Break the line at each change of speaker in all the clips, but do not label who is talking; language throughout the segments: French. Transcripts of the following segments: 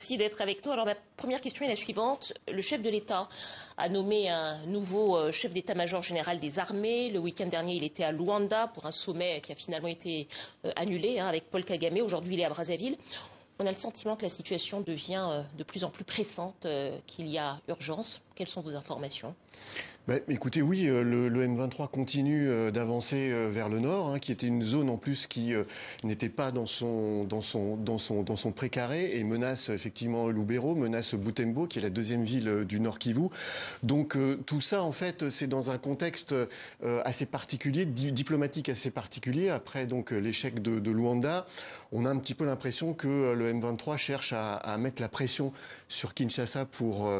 Merci d'être avec nous. Alors ma première question est la suivante. Le chef de l'État a nommé un nouveau chef d'état-major général des armées. Le week-end dernier, il était à Luanda pour un sommet qui a finalement été annulé avec Paul Kagame. Aujourd'hui, il est à Brazzaville. On a le sentiment que la situation devient de plus en plus pressante, qu'il y a urgence. Quelles sont vos informations ?
Écoutez, oui, le M23 continue d'avancer vers le nord, qui était une zone en plus qui n'était pas dans son précaré et menace effectivement Lubero, menace Butembo, qui est la deuxième ville du Nord Kivu. Donc tout ça, en fait, c'est dans un contexte assez particulier, diplomatique assez particulier. Après donc l'échec de Luanda, on a un petit peu l'impression que le M23 cherche à mettre la pression sur Kinshasa pour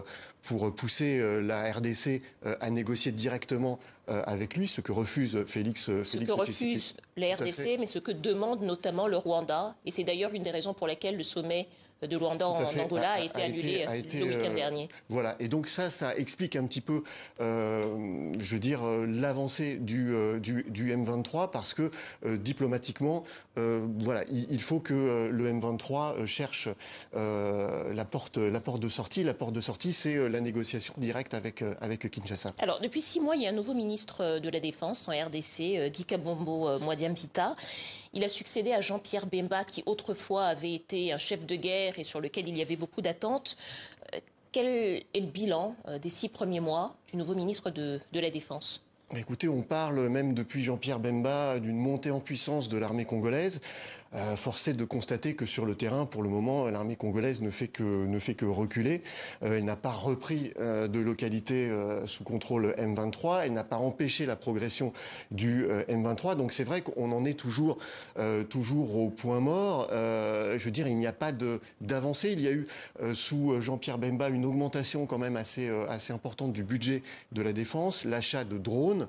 pousser la RDC à négocier directement avec lui, ce que refuse Félix.
Ce que refuse la RDC, mais ce que demande notamment le Rwanda. Et c'est d'ailleurs une des raisons pour lesquelles le sommet de Luanda en Angola a été annulé le week-end dernier.
Voilà, et donc ça explique un petit peu, je veux dire, l'avancée du M23, parce que diplomatiquement, voilà, il faut que le M23 cherche la porte de sortie. La porte de sortie, c'est la négociation directe avec Kinshasa.
Alors, depuis 6 mois, il y a un nouveau ministre de la Défense en RDC, Guy Kabombo Mwadiamvita. Il a succédé à Jean-Pierre Bemba, qui autrefois avait été un chef de guerre et sur lequel il y avait beaucoup d'attentes. Quel est le bilan des 6 premiers mois du nouveau ministre de la Défense ?
Écoutez, on parle même depuis Jean-Pierre Bemba d'une montée en puissance de l'armée congolaise. Force est de constater que sur le terrain, pour le moment, l'armée congolaise ne fait que reculer. Elle n'a pas repris de localité sous contrôle M23. Elle n'a pas empêché la progression du M23. Donc c'est vrai qu'on en est toujours au point mort. Je veux dire, il n'y a pas d'avancée. Il y a eu sous Jean-Pierre Bemba une augmentation quand même assez importante du budget de la défense, l'achat de drones.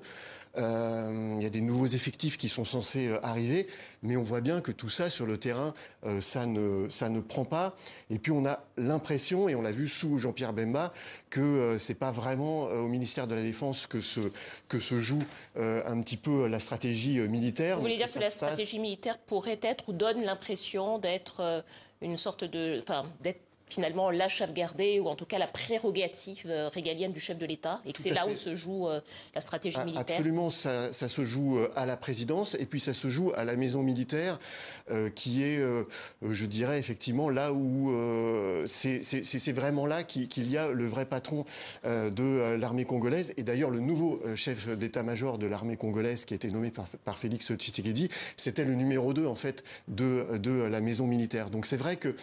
Il y a des nouveaux effectifs qui sont censés arriver, mais on voit bien que tout ça sur le terrain, ça ne prend pas. Et puis on a l'impression, et on l'a vu sous Jean-Pierre Bemba, que c'est pas vraiment au ministère de la Défense que se joue un petit peu la stratégie militaire.
Vous voulez dire que la stratégie militaire pourrait être ou donne l'impression d'être une sorte d'être finalement la chef-gardée, ou en tout cas la prérogative régalienne du chef de l'État, et que c'est là où se joue la stratégie militaire?
Absolument, ça se joue à la présidence, et puis ça se joue à la maison militaire, qui est, je dirais effectivement, là où c'est vraiment là qu'il y a le vrai patron de l'armée congolaise. Et d'ailleurs, le nouveau chef d'état-major de l'armée congolaise, qui a été nommé par Félix Tshisekedi, c'était le numéro 2, en fait, de la maison militaire. Donc c'est vrai que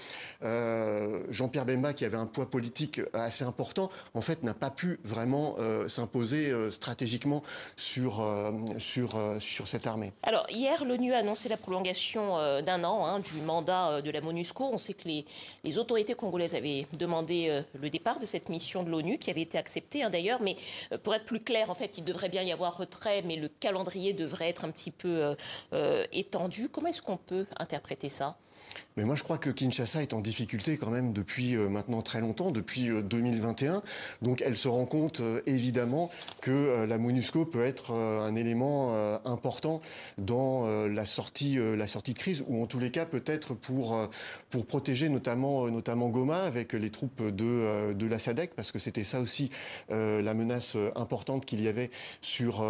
Jean-Pierre Bemba, qui avait un poids politique assez important, en fait, n'a pas pu vraiment s'imposer stratégiquement sur cette armée.
Alors, hier, l'ONU a annoncé la prolongation d'1 an du mandat de la MONUSCO. On sait que les autorités congolaises avaient demandé le départ de cette mission de l'ONU, qui avait été acceptée d'ailleurs. Mais pour être plus clair, en fait, il devrait bien y avoir retrait, mais le calendrier devrait être un petit peu étendu. Comment est-ce qu'on peut interpréter ça ?
Mais moi, je crois que Kinshasa est en difficulté quand même depuis maintenant très longtemps, depuis 2021. Donc, elle se rend compte évidemment que la MONUSCO peut être un élément important dans la sortie de crise, ou en tous les cas peut-être pour protéger notamment Goma avec les troupes de la SADC, parce que c'était ça aussi la menace importante qu'il y avait sur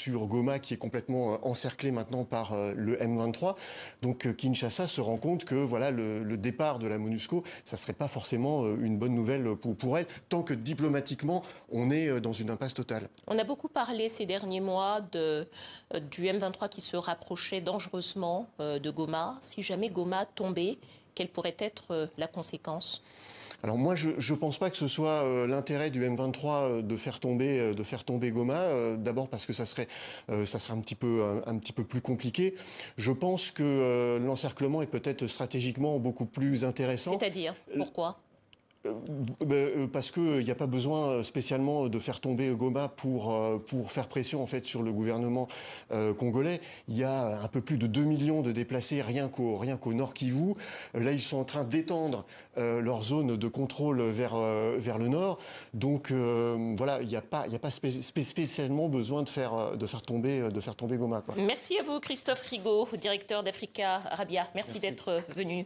Goma, qui est complètement encerclée maintenant par le M23. Donc, Kinshasa se rend compte que voilà, le départ de la MONUSCO, ça serait pas forcément une bonne nouvelle pour elle, tant que diplomatiquement, on est dans une impasse totale.
On a beaucoup parlé ces derniers mois du M23 qui se rapprochait dangereusement de Goma. Si jamais Goma tombait, quelle pourrait être la conséquence ?
Alors moi, je ne pense pas que ce soit l'intérêt du M23 de faire tomber Goma. D'abord parce que ça serait un petit peu plus compliqué. Je pense que l'encerclement est peut-être stratégiquement beaucoup plus intéressant.
C'est-à-dire, pourquoi ?
Parce qu'il n'y a pas besoin spécialement de faire tomber Goma pour faire pression en fait sur le gouvernement congolais. Il y a un peu plus de 2 millions de déplacés rien qu'au Nord Kivu. Là, ils sont en train d'étendre leur zone de contrôle vers le nord. Donc voilà, il n'y a pas spécialement besoin de faire tomber Goma, quoi.
Merci à vous, Christophe Rigaud, directeur d'Africa Arabia. Merci. D'être venu.